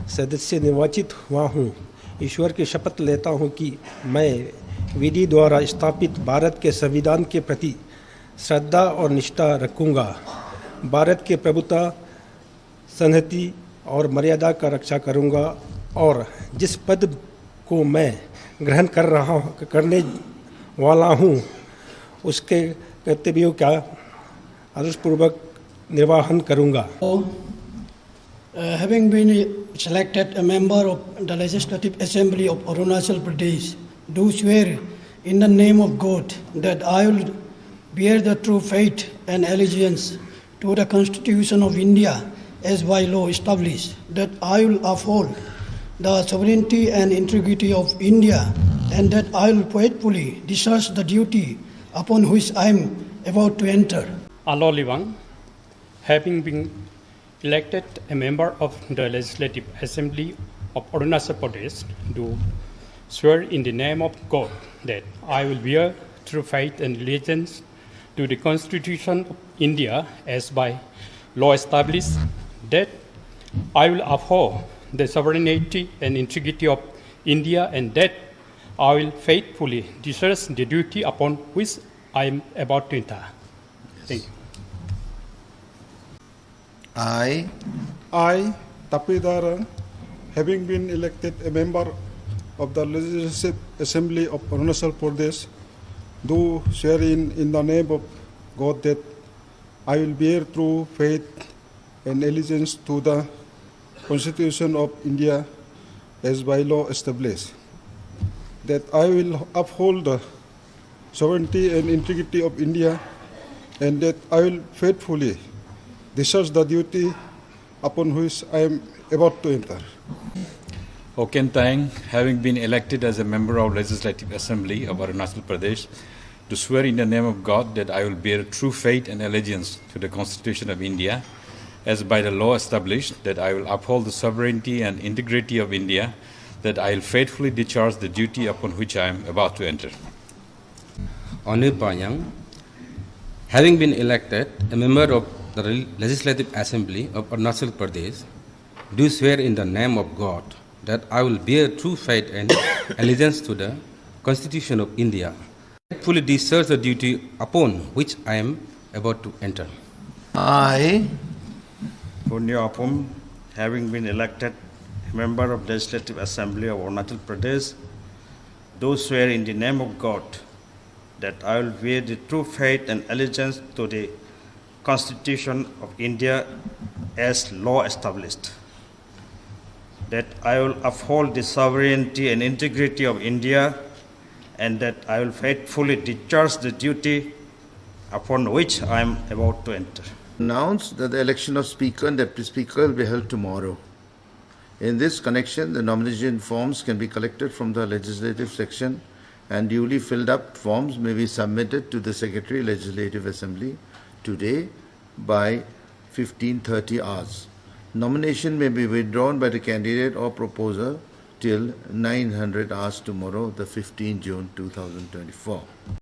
सदस्य निर्वाचित हुआ हूँ, ईश्वर की शपथ लेता हूँ कि मैं विधि द्वारा स्थापित भारत के संविधान के प्रति श्रद्धा और निष्ठा रखूँगा, भारत के प्रभुता, संहति और मर्यादा का रक्षा करूँगा और जिस पद को मैं ग्रहण करने वाला हूँ उसके कर्तव्यों का आदर्शपूर्वक निर्वहन करूँगा। Having been selected a member of the Legislative Assembly of Arunachal Pradesh, do swear in the name of God that I will bear the true faith and allegiance to the Constitution of India as by law established, that I will uphold the sovereignty and integrity of India, and that I will faithfully discharge the duty upon which I am about to enter. Alo Liwang, having been elected a member of the Legislative Assembly of Arunachal Pradesh, do swear in the name of God that I will bear true faith and allegiance to the Constitution of India as by law established, that I will uphold the sovereignty and integrity of India, and that I will faithfully discharge the duty upon which I am about to enter. Thank you. I, Tapidara, having been elected a member of the Legislative Assembly of Arunachal Pradesh, do swear in the name of God that I will bear true faith and allegiance to the Constitution of India as by law established, that I will uphold the sovereignty and integrity of India, and that I will faithfully discharge the duty upon which I am about to enter. Oken Tang, having been elected as a member of Legislative Assembly of Arunachal Pradesh, to swear in the name of God that I will bear true faith and allegiance to the Constitution of India, as by the law established, that I will uphold the sovereignty and integrity of India, that I will faithfully discharge the duty upon which I am about to enter. Onir Panyang, having been elected a member of the Legislative Assembly of Arunachal Pradesh, do swear in the name of God that I will bear true faith and allegiance to the Constitution of India, faithfully discharge the duty upon which I am about to enter. I, Punya Apum, having been elected a member of Legislative Assembly of Arunachal Pradesh, do swear in the name of God that I will bear the true faith and allegiance to the Constitution of India as law established, that I will uphold the sovereignty and integrity of India, and that I will faithfully discharge the duty upon which I am about to enter. announce that the election of Speaker and Deputy Speaker will be held tomorrow. In this connection, the nomination forms can be collected from the legislative section, and duly filled up forms may be submitted to the Secretary, Legislative Assembly today by 15:30 hours. Nomination may be withdrawn by the candidate or proposer till 900 hours tomorrow, the 15th June 2024.